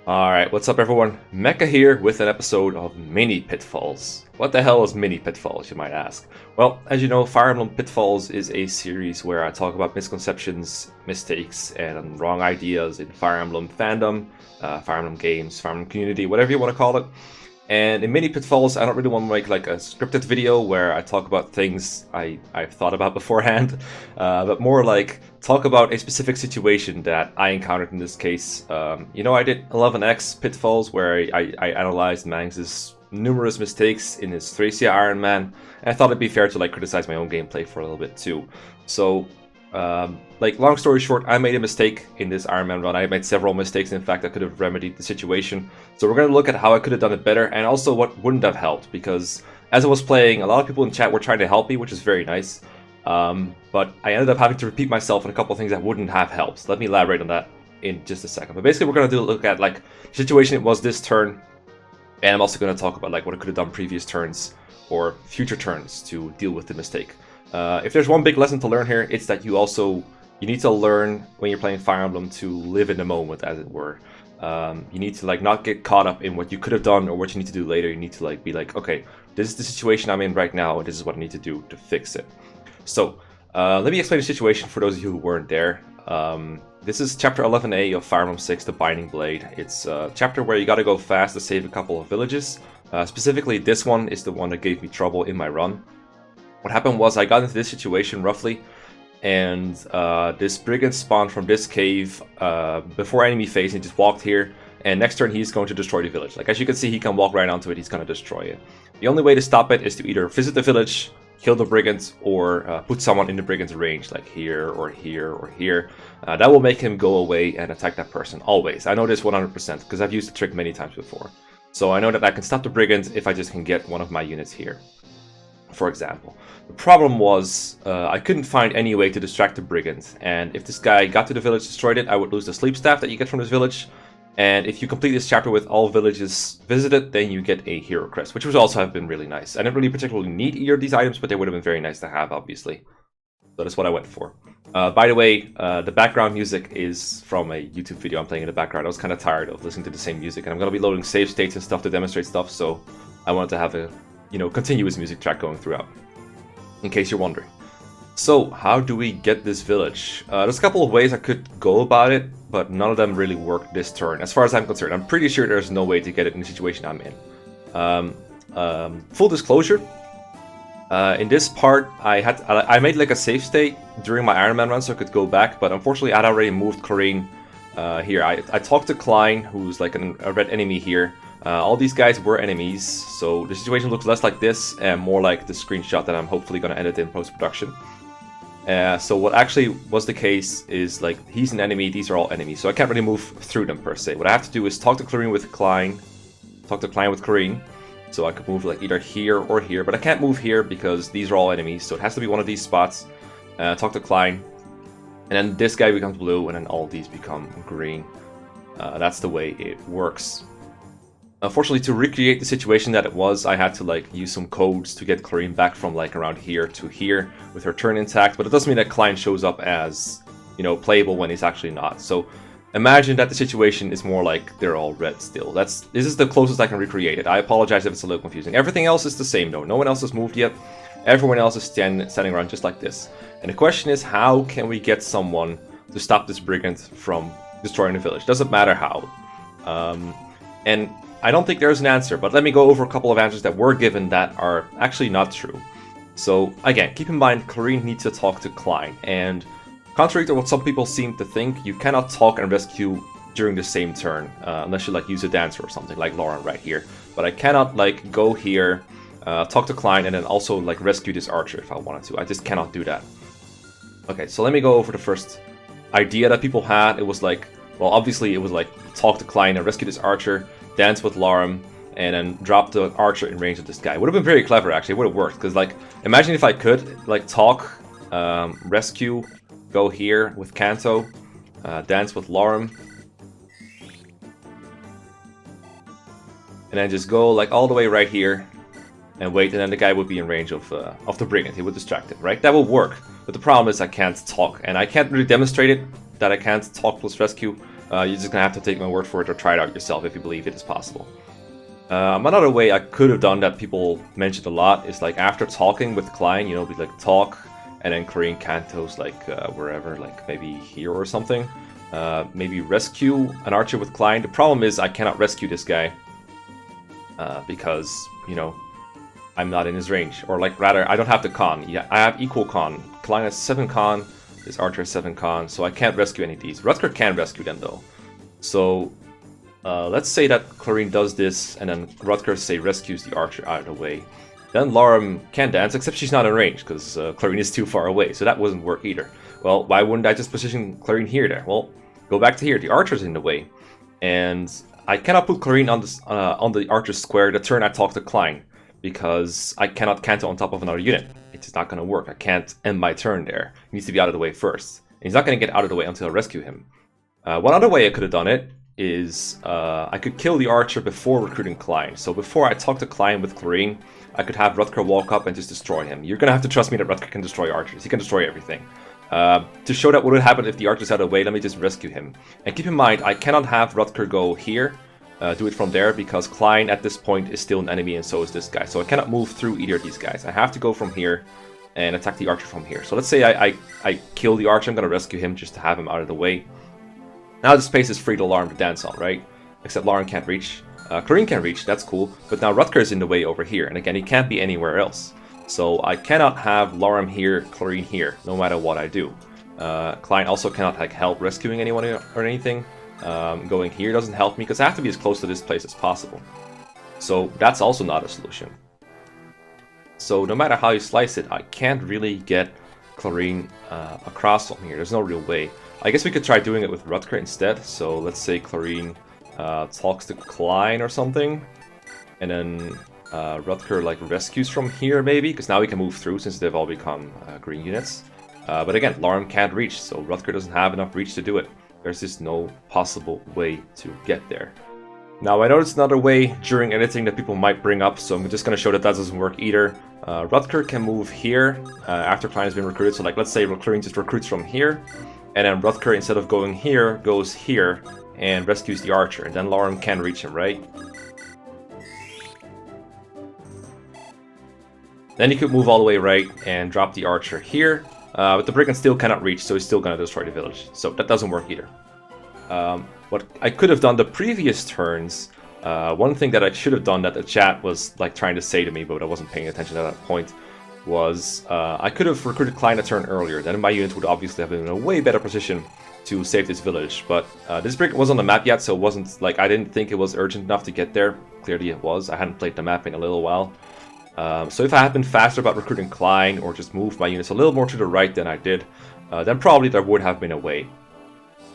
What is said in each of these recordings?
Alright, what's up everyone? Mekkah here with an episode of Mini Pitfalls. What the hell is Mini Pitfalls, you might ask? Well, as you know, Fire Emblem Pitfalls is a series where I talk about misconceptions, mistakes, and wrong ideas in Fire Emblem fandom, Fire Emblem games, Fire Emblem community, whatever you want to call it. And in Mini Pitfalls, I don't really want to make like a scripted video where I talk about things I've thought about beforehand, but more like talk about a specific situation that I encountered in this case. I did 11X Pitfalls where I analyzed Mangs' numerous mistakes in his Thracia Iron Man, and I thought it'd be fair to like criticize my own gameplay for a little bit too. So, long story short, I made a mistake in this Iron Man run. I made several mistakes, in fact, I could have remedied the situation. So we're going to look at how I could have done it better, and also what wouldn't have helped, because as I was playing, a lot of people in chat were trying to help me, which is very nice. But I ended up having to repeat myself on a couple of things that wouldn't have helped. So let me elaborate on that in just a second. But basically, we're going to look at like the situation it was this turn, and I'm also going to talk about like what I could have done previous turns or future turns to deal with the mistake. If there's one big lesson to learn here, it's that you need to learn when you're playing Fire Emblem to live in the moment, as it were. You need to like not get caught up in what you could have done or what you need to do later. You need to like be like, okay, this is the situation I'm in right now, and this is what I need to do to fix it. So let me explain the situation for those of you who weren't there. This is chapter 11A of Fire Emblem 6, The Binding Blade. It's a chapter where you gotta go fast to save a couple of villages. Specifically, this one is the one that gave me trouble in my run. What happened was I got into this situation roughly, and this brigand spawned from this cave before enemy phase, and he just walked here, and next turn he's going to destroy the village. Like as you can see, he can walk right onto it, he's going to destroy it. The only way to stop it is to either visit the village, kill the brigands, or put someone in the brigand's range, like here or here or here. That will make him go away and attack that person, always. I know this 100% because I've used the trick many times before. So I know that I can stop the brigands if I just can get one of my units here, for example. The problem was I couldn't find any way to distract the brigands, and if this guy got to the village, destroyed it, I would lose the sleep staff that you get from this village. And if you complete this chapter with all villages visited, then you get a hero crest, which would also have been really nice. I didn't really particularly need either of these items, but they would have been very nice to have, obviously. So that's what I went for. By the way, the background music is from a YouTube video I'm playing in the background. I was kind of tired of listening to the same music, and I'm going to be loading save states and stuff to demonstrate stuff, so I wanted to have a continuous music track going throughout, in case you're wondering. So, how do we get this village? There's a couple of ways I could go about it, but none of them really work this turn, as far as I'm concerned. I'm pretty sure there's no way to get it in the situation I'm in. Full disclosure, in this part, I made like a save state during my Iron Man run so I could go back, but unfortunately I'd already moved Corrine here. I talked to Klein, who's like a red enemy here. All these guys were enemies, so the situation looks less like this and more like the screenshot that I'm hopefully going to edit in post-production. So what actually was the case is, like, he's an enemy, these are all enemies, so I can't really move through them per se. What I have to do is talk to Corrine with Klein, so I could move like either here or here, but I can't move here because these are all enemies, so it has to be one of these spots. Talk to Klein, and then this guy becomes blue, and then all these become green. That's the way it works. Unfortunately, to recreate the situation that it was, I had to like use some codes to get Corrine back from like around here to here with her turn intact, but it doesn't mean that Klein shows up as, playable when he's actually not. So imagine that the situation is more like they're all red still. This is the closest I can recreate it. I apologize if it's a little confusing. Everything else is the same though. No one else has moved yet. Everyone else is standing around just like this. And the question is, how can we get someone to stop this brigand from destroying the village? Doesn't matter how. And I don't think there's an answer, but let me go over a couple of answers that were given that are actually not true. So again, keep in mind, Corrine needs to talk to Klein, and contrary to what some people seem to think, you cannot talk and rescue during the same turn, unless you like use a dancer or something, like Lauren right here. But I cannot like go here, talk to Klein, and then also like rescue this archer if I wanted to. I just cannot do that. Okay, so let me go over the first idea that people had. It was like, well, obviously it was like talk to Klein and rescue this archer, dance with Lauren, and then drop the archer in range of this guy. Would have been very clever, actually. It would have worked, because like, imagine if I could like talk, rescue, go here with Kanto, dance with Lauren, and then just go like all the way right here and wait, and then the guy would be in range of the brigand. He would distract it, right? That would work. But the problem is I can't talk, and I can't really demonstrate it that I can't talk plus rescue You're just gonna have to take my word for it or try it out yourself if you believe it is possible. Another way I could have done that people mentioned a lot is like after talking with Klein, you know, we like talk and then Korean Kantos like wherever, like maybe here or something. Maybe rescue an archer with Klein. The problem is I cannot rescue this guy because, you know, I'm not in his range. Or like rather, I don't have the con. Yeah, I have equal con. Klein has 7 con, this archer has 7 con, so I can't rescue any of these. Rutger can rescue them though. So let's say that Clarine does this and then Rutger, say, rescues the archer out of the way. Then Lauren can dance, except she's not in range because Clarine is too far away, so that wouldn't work either. Well, why wouldn't I just position Clarine here there? Well, go back to here. The archer's in the way, and I cannot put Clarine on this on the archer's square the turn I talk to Klein because I cannot canto on top of another unit. It's not going to work. I can't end my turn there. He needs to be out of the way first. And he's not going to get out of the way until I rescue him. One other way I could have done it is I could kill the archer before recruiting Klein. So before I talk to Klein with Clarine, I could have Rutger walk up and just destroy him. You're going to have to trust me that Rutger can destroy archers. He can destroy everything. To show that what would happen if the archer's out of the way, let me just rescue him. And keep in mind, I cannot have Rutger go here, do it from there, because Klein at this point is still an enemy and so is this guy. So I cannot move through either of these guys. I have to go from here and attack the archer from here. So let's say I kill the archer, I'm going to rescue him just to have him out of the way. Now the space is free to Lauren to dance on, right? Except Lauren can't reach. Clarine can reach, that's cool. But now Rutger is in the way over here, and again, he can't be anywhere else. So I cannot have Lauren here, Clarine here, no matter what I do. Klein also cannot like help rescuing anyone or anything. Going here doesn't help me because I have to be as close to this place as possible. So that's also not a solution. So no matter how you slice it, I can't really get Clarine across from here. There's no real way. I guess we could try doing it with Rutger instead. So let's say Clarine talks to Klein or something, and then Rutger like rescues from here maybe, because now we can move through since they've all become green units. But again, Lauren can't reach, so Rutger doesn't have enough reach to do it. There's just no possible way to get there. Now I noticed another way during editing that people might bring up, so I'm just going to show that that doesn't work either. Rutger can move here after Klein has been recruited, so like let's say Clarine just recruits from here, and then Rutger, instead of going here, goes here and rescues the archer, and then Lauren can reach him, right? Then he could move all the way right and drop the archer here, but the brigand still cannot reach, so he's still going to destroy the village. So that doesn't work either. What I could have done the previous turns, one thing that I should have done that the chat was like trying to say to me, but I wasn't paying attention at that point, was I could have recruited Klein a turn earlier. Then my unit would obviously have been in a way better position to save this village. But this brigand wasn't on the map yet, so it wasn't like I didn't think it was urgent enough to get there. Clearly it was. I hadn't played the map in a little while. So if I had been faster about recruiting Klein or just moved my units a little more to the right than I did, then probably there would have been a way.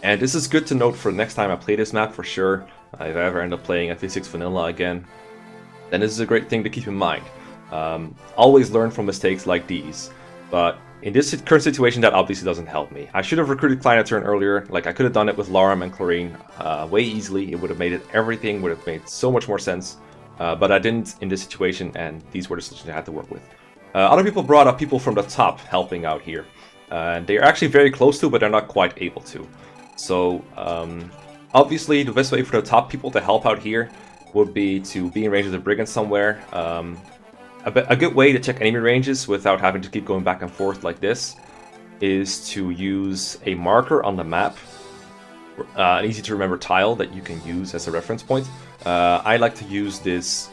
And this is good to note for the next time I play this map for sure. If I ever end up playing FE6 Vanilla again, then this is a great thing to keep in mind. Always learn from mistakes like these, but in this current situation that obviously doesn't help me. I should have recruited Klein a turn earlier. Like I could have done it with Lauren and Clarine way easily. It would have made it, everything would have made so much more sense. But I didn't in this situation, and these were the solutions I had to work with. Other people brought up people from the top helping out here. They're actually very close to, but they're not quite able to. So, obviously, the best way for the top people to help out here would be to be in range of the brigand somewhere. A good way to check enemy ranges without having to keep going back and forth like this is to use a marker on the map. An easy to remember tile that you can use as a reference point. I like to use this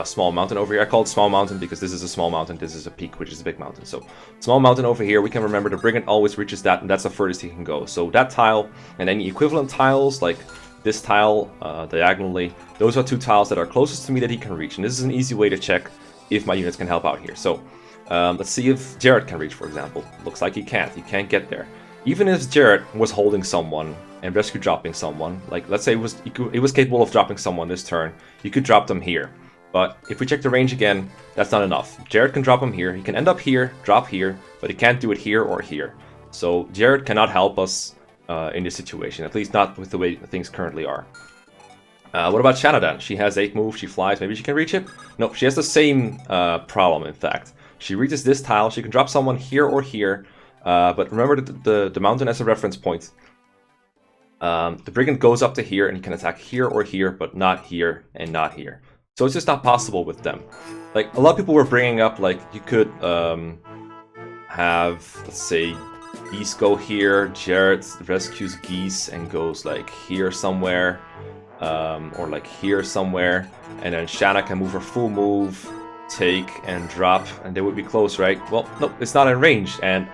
small mountain over here. I call it small mountain because this is a small mountain, this is a peak, which is a big mountain. So small mountain over here, we can remember the brigand always reaches that, and that's the furthest he can go. So that tile and any equivalent tiles like this tile diagonally, those are two tiles that are closest to me that he can reach, and this is an easy way to check if my units can help out here. So let's see if Jared can reach, for example. Looks like he can't get there. Even if Jared was holding someone and rescue dropping someone, like let's say he was capable of dropping someone this turn, you could drop them here. But if we check the range again, that's not enough. Jared can drop him here, he can end up here, drop here, but he can't do it here or here. So Jared cannot help us in this situation, at least not with the way things currently are. What about Shanadan? She has 8 moves, she flies, maybe she can reach it? No, she has the same problem, in fact. She reaches this tile, she can drop someone here or here, but remember the mountain as a reference point. The Brigand goes up to here and he can attack here or here, but not here and not here. So it's just not possible with them. Like, a lot of people were bringing up, like, you could have, let's say, Geese go here, Jared rescues Geese and goes, like, here somewhere, or, like, here somewhere, and then Shanna can move her full move, take, and drop, and they would be close, right? Well, no, it's not in range, and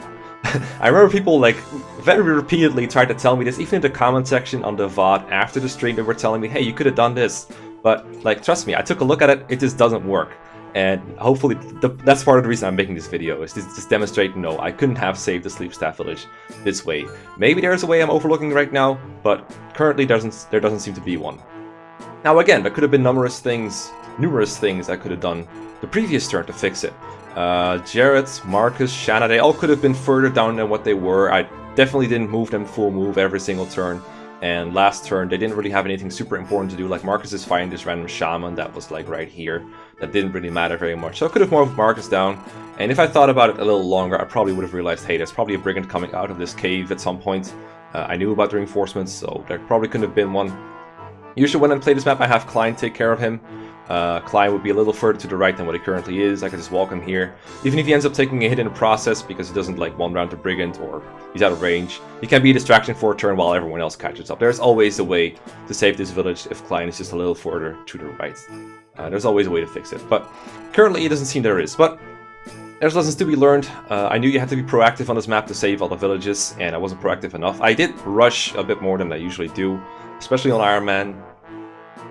I remember people, like, very repeatedly tried to tell me this, even in the comment section on the VOD after the stream, they were telling me, hey, you could have done this. But, like, trust me, I took a look at it, it just doesn't work. And hopefully, that's part of the reason I'm making this video, is to just demonstrate, no, I couldn't have saved the Sleep Staff Village this way. Maybe there's a way I'm overlooking right now, but currently there doesn't seem to be one. Now again, there could have been numerous things I could have done the previous turn to fix it. Jared, Marcus, Shanna, they all could have been further down than what they were. I definitely didn't move them full move every single turn. And last turn, they didn't really have anything super important to do. Like, Marcus is fighting this random shaman that was, like, right here. That didn't really matter very much. So I could have moved Marcus down. And if I thought about it a little longer, I probably would have realized, hey, there's probably a Brigand coming out of this cave at some point. I knew about the reinforcements, so there probably couldn't have been one. Usually when I play this map, I have Klein take care of him. Klein would be a little further to the right than what he currently is. I could just walk him here. Even if he ends up taking a hit in the process because he doesn't like one round the Brigand or he's out of range, he can be a distraction for a turn while everyone else catches up. There's always a way to save this village if Klein is just a little further to the right. There's always a way to fix it, but currently it doesn't seem there is. But there's lessons to be learned. I knew you had to be proactive on this map to save all the villages, and I wasn't proactive enough. I did rush a bit more than I usually do, especially on Iron Man,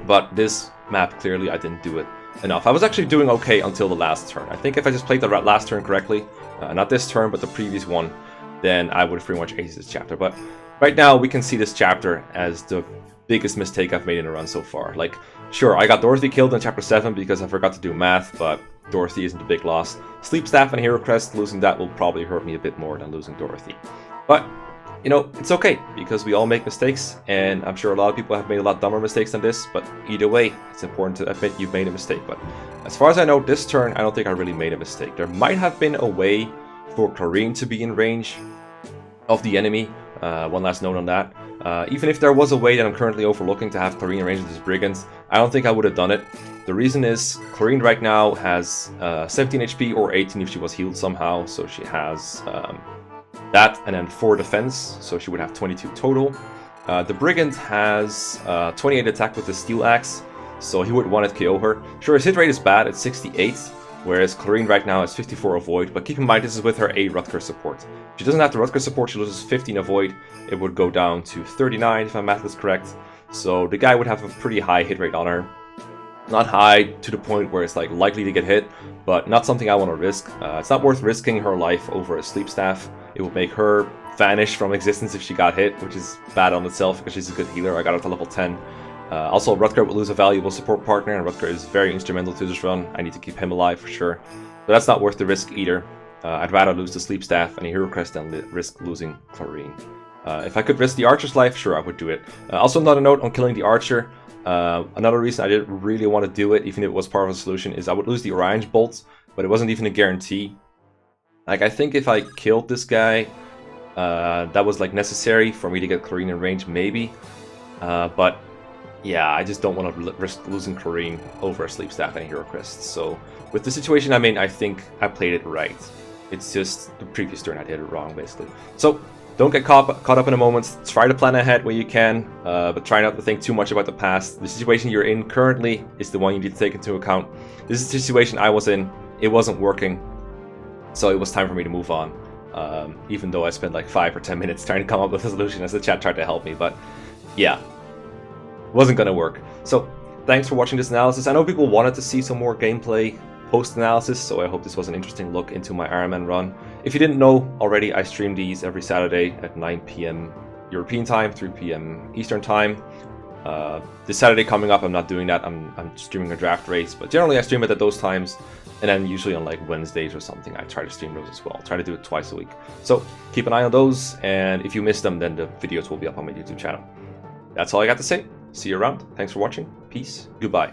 but this map, clearly I didn't do it enough. I was actually doing okay until the last turn. I think if I just played the last turn correctly, not this turn, but the previous one, then I would have pretty much aced this chapter. But right now, we can see this chapter as the biggest mistake I've made in a run so far. Like, sure, I got Dorothy killed in chapter 7 because I forgot to do math, but Dorothy isn't a big loss. Sleep Staff and Hero Crest, losing that will probably hurt me a bit more than losing Dorothy. But you know, it's okay, because we all make mistakes, and I'm sure a lot of people have made a lot dumber mistakes than this, but either way, it's important to admit you've made a mistake. But as far as I know, this turn, I don't think I really made a mistake. There might have been a way for Clarine to be in range of the enemy. One last note on that. Even if there was a way that I'm currently overlooking to have Clarine in range of this Brigand, I don't think I would have done it. The reason is, Clarine right now has 17 HP or 18 if she was healed somehow, so she has that, and then 4 defense, so she would have 22 total. The Brigand has 28 attack with the Steel Axe, so he would want to KO her. Sure, his hit rate is bad, it's 68, whereas Clarine right now has 54 avoid, but keep in mind this is with her A Rutger support. If she doesn't have the Rutger support, she loses 15 avoid, it would go down to 39 if my math is correct. So the guy would have a pretty high hit rate on her. Not high to the point where it's like likely to get hit, but not something I want to risk. It's not worth risking her life over a Sleep Staff. It would make her vanish from existence if she got hit, which is bad on itself because she's a good healer. I got her to level 10. Also, Rutger would lose a valuable support partner, and Rutger is very instrumental to this run. I need to keep him alive for sure. But that's not worth the risk either. I'd rather lose the Sleep Staff and a Hero Crest than risk losing Clarine. If I could risk the Archer's life, sure, I would do it. Also, another note on killing the Archer. Another reason I didn't really want to do it, even if it was part of the solution, is I would lose the Orange Bolt, but it wasn't even a guarantee. Like, I think if I killed this guy, that was, like, necessary for me to get Clarine in range, maybe. But, yeah, I just don't want to risk losing Clarine over a Sleep Staff and a Hero Crest. So, with the situation I'm in, I think I played it right. It's just the previous turn I did it wrong, basically. So, don't get caught up in a moment. Try to plan ahead when you can, but try not to think too much about the past. The situation you're in currently is the one you need to take into account. This is the situation I was in. It wasn't working. So it was time for me to move on, even though I spent like 5 or 10 minutes trying to come up with a solution as the chat tried to help me, but yeah, wasn't gonna work. So thanks for watching this analysis. I know people wanted to see some more gameplay post-analysis, so I hope this was an interesting look into my Iron Man run. If you didn't know already, I stream these every Saturday at 9 PM European time, 3 PM Eastern time. This Saturday coming up, I'm not doing that. I'm streaming a draft race, but generally I stream it at those times, and then usually on like Wednesdays or something, I try to stream those as well. Try to do it twice a week. So keep an eye on those, and if you miss them, then the videos will be up on my YouTube channel. That's all I got to say. See you around. Thanks for watching. Peace. Goodbye.